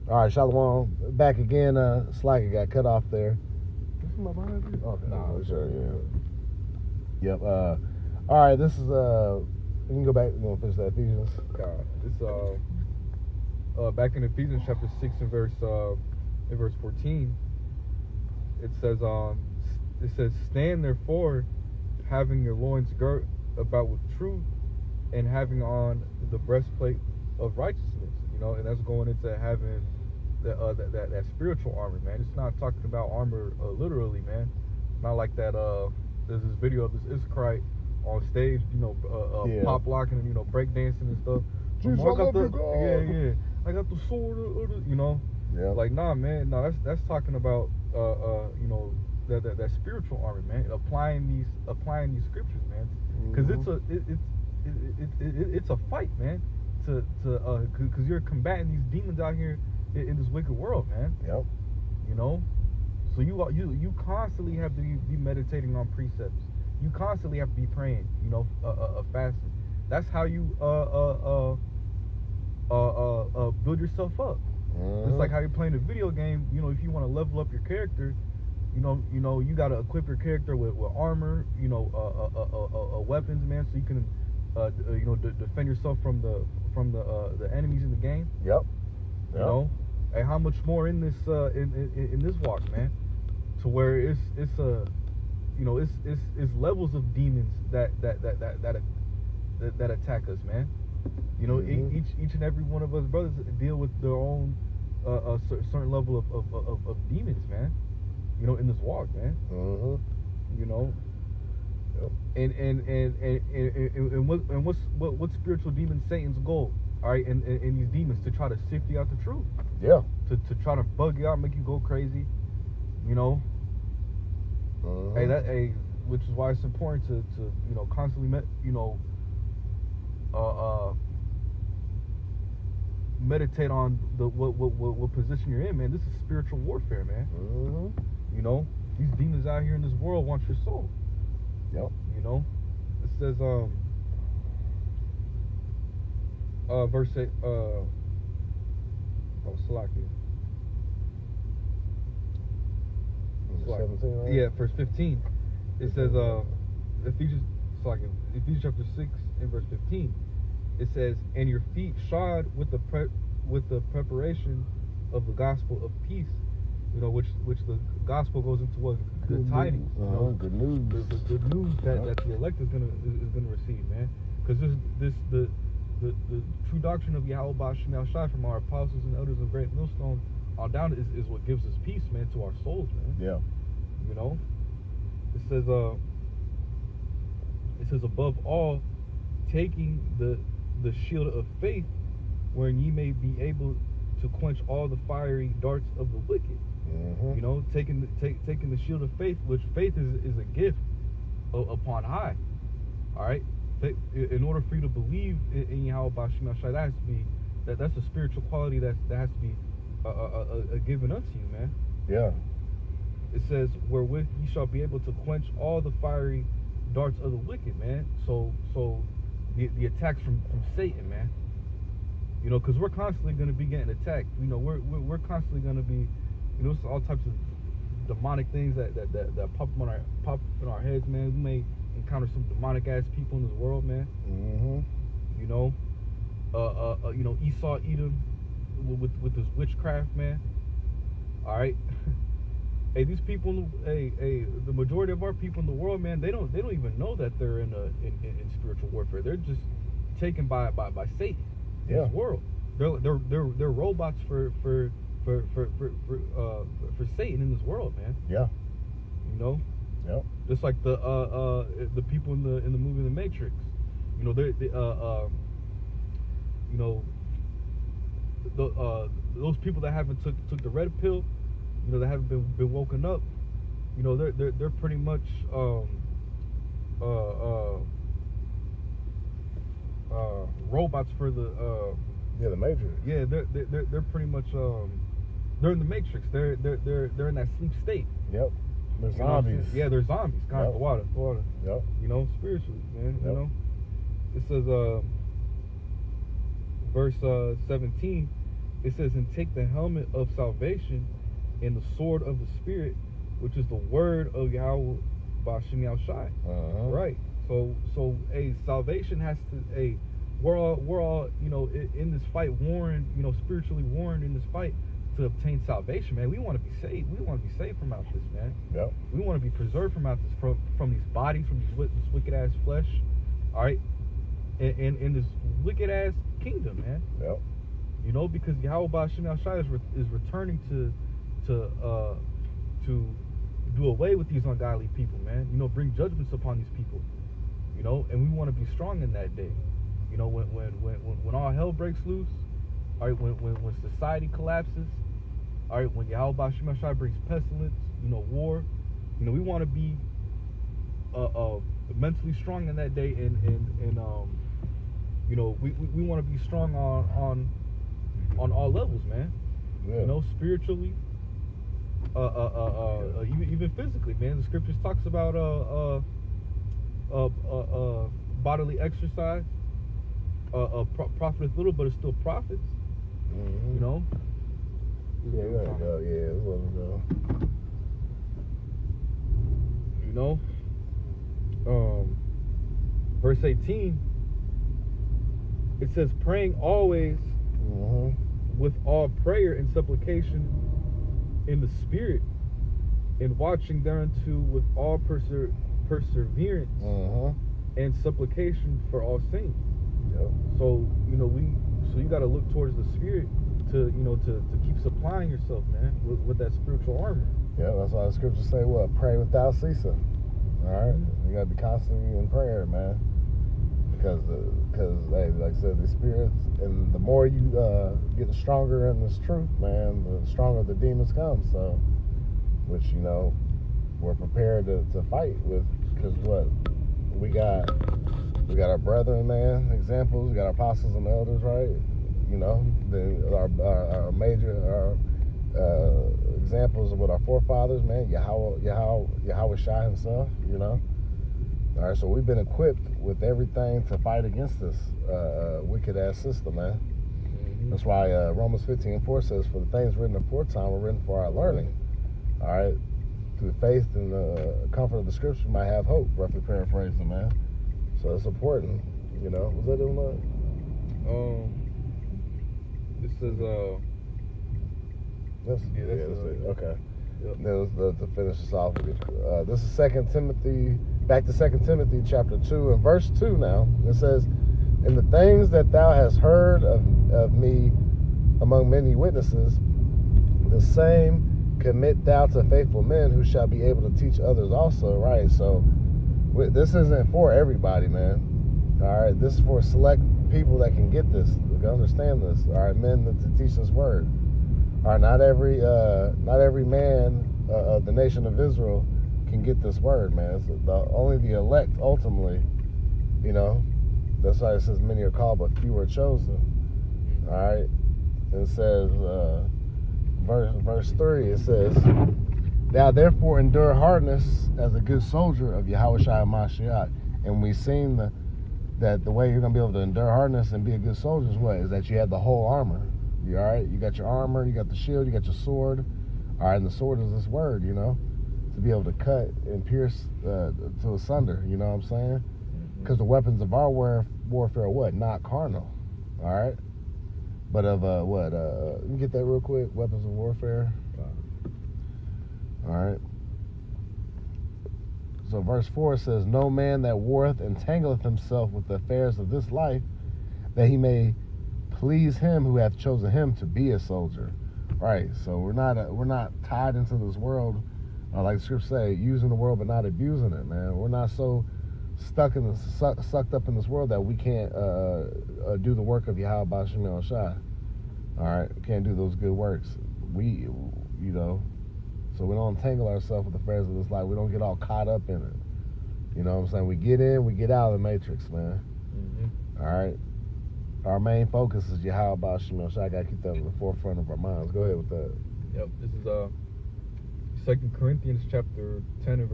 All right, Shalom. Back again. Slacker got cut off there. Is somebody behind you? Okay, Nah, sure, yeah. Yep. All right, this is you can go back. You want to finish that Ephesians? God, it's back in Ephesians chapter 6 and verse 14. It says stand therefore, having your loins girt about with truth, and having on the breastplate of righteousness. You know, and that's going into having that spiritual armor, man. It's not talking about armor literally, man. Not like that. There's this video of this Israelite on stage, you know, pop locking and, you know, break dancing and stuff. Jesus, I love you, God. Yeah. I got the sword, you know. Yeah. Like, nah, man. No, that's talking about you know, that spiritual armor, man. Applying these scriptures, man. Because it's a fight, man. Because you're combating these demons out here in this wicked world, man. Yep. You know, so you constantly have to be meditating on precepts. You constantly have to be praying. You know, fasting. That's how you build yourself up. It's like how you're playing a video game. You know, if you want to level up your character, you know, you gotta equip your character with armor. You know, weapons, man, so you can you know, defend yourself from the enemies in the game. Yep. You know, and how much more in this in this walk, man, to where it's you know, it's levels of demons that attack us, man. You know, each and every one of us brothers deal with their own a certain level of demons, man. You know, in this walk, man. You know. Yep. And what's spiritual demon Satan's goal? All right, and these demons to try to sift you out the truth. Yeah. To try to bug you out, make you go crazy. You know. Which is why it's important to you know, constantly meditate on what position you're in, man. This is spiritual warfare, man. You know, these demons out here in this world want your soul. Yep. You know, it says verse 8, Salakia. 17, right? Yeah, verse 15. It says Ephesians chapter 6 and verse 15. It says, and your feet shod with the preparation of the gospel of peace. You know, which the gospel goes into what? Good tidings. You know, good news. The good news that the elect is gonna receive, man. Because the true doctrine of Yahweh Ba'Shem Shai from our apostles and elders of Great Millstone on down is what gives us peace, man, to our souls, man. Yeah. You know, it says above all, taking the shield of faith, wherein ye may be able to quench all the fiery darts of the wicked. You know, taking the shield of faith, which faith is a gift upon high. All right, in order for you to believe in Yahweh Ba'Shem Shai, that has to be that's a spiritual quality that has to be given unto you, man. Yeah. It says, wherewith ye shall be able to quench all the fiery darts of the wicked, man. So the attacks from Satan, man. You know, because we're constantly going to be getting attacked. You know, we're constantly going to be, you know, all types of demonic things that pop in our heads, man. We may encounter some demonic ass people in this world, man. You know, you know, Esau, Edom, with this witchcraft, man. All right. Hey, these people, the majority of our people in the world, man, they don't even know that they're in spiritual warfare. They're just taken by Satan in this world. They're robots for Satan in this world, man. Yeah. You know. Yeah. Just like the people in the movie The Matrix. You know, they you know, those people that haven't took the red pill, you know, that haven't been woken up, you know, they're pretty much robots for the the Matrix. Yeah, they're pretty much they're in the Matrix. They're in that sleep state. Yep. They're zombies. Yeah, they're zombies. God, the water. Yep. You know, spiritually, man. Yep. You know, it says verse 17. it says, and take the helmet of salvation and the sword of the Spirit, which is the word of Yahweh Bashim Yahushai. Right. So a salvation has to we're all in this fight warned, spiritually warned in this fight to obtain salvation, man. We want to be saved. We want to be saved from out this, man. Yep. We want to be preserved from out this, from these bodies, from this wicked ass flesh. All right. And in this wicked ass kingdom, man. Yep. Because Yahweh Bashim Yahushai is returning to do away with these ungodly people, man. Bring judgments upon these people. And we want to be strong in that day. When all hell breaks loose, all right, when society collapses, all right, when Yahweh Bashim Yahushai brings pestilence, war, we want to be mentally strong in that day, and we want to be strong on all levels, man. Yeah. Spiritually, even physically, man. The scriptures talks about bodily exercise. Profiteth little, but it still profits. Mm-hmm. Yeah, there you go. Yeah, that's what we go. Verse 18, it says, praying always with all prayer and supplication in the Spirit, and watching thereunto with all perseverance and supplication for all saints. Yep. So you got to look towards the Spirit to keep supplying yourself, man, with that spiritual armor. Yeah, that's why the scriptures say what? Pray without ceasing. All right, you got to be constantly in prayer, man. Because hey, like I said, the spirits, and the more you get stronger in this truth, man, the stronger the demons come. So, which we're prepared to fight with, because what we got our brethren, man, examples. We got our apostles and elders, right? Then our major examples of what our forefathers, man, Yahweh Shai himself, All right, so we've been equipped with everything to fight against this wicked ass system, man. Mm-hmm. That's why Romans 15:4 says, "For the things written aforetime were written for our learning." All right, through faith and the comfort of the Scripture, we might have hope. Roughly paraphrasing, man. So it's important, Was that doing that? This is That's it. Okay. Yep. Then to finish this off, this is 2 Timothy. Back to 2 Timothy chapter 2 and verse 2 now. It says, "And the things that thou hast heard of me among many witnesses, the same commit thou to faithful men who shall be able to teach others also." Right? So this isn't for everybody, man. All right? This is for select people that can get this, that can understand this. All right? Men to teach this word. All right? Not every man of the nation of Israel can get this word, man. It's only the elect ultimately, That's why it says many are called, but few are chosen. All right. And it says, verse 3, it says, "Thou therefore endure hardness as a good soldier of Yahushua Mashiach." And we've seen that the way you're going to be able to endure hardness and be a good soldier is that you have the whole armor. You all right? You got your armor, you got the shield, you got your sword. All right, and the sword is this word, to be able to cut and pierce to asunder, you know what I'm saying? Because the weapons of our warfare are what? Not carnal, all right? But of what? You can get that real quick, weapons of warfare. All right. So verse 4 says, "No man that warreth entangleth himself with the affairs of this life, that he may please him who hath chosen him to be a soldier." Right. So we're not tied into this world, like the scripture say, using the world but not abusing it, man. We're not so sucked up in this world that we can't do the work of Yahweh Bashim Yahushai. All right, we can't do those good works. So we don't entangle ourselves with the affairs of this life. We don't get all caught up in it. You know what I'm saying? We get in, we get out of the matrix, man. Mm-hmm. All right. Our main focus is Yahweh Bashim Yahushai. I gotta keep that in the forefront of our minds. Go ahead with that. Yep. This is 2 Corinthians chapter 10 and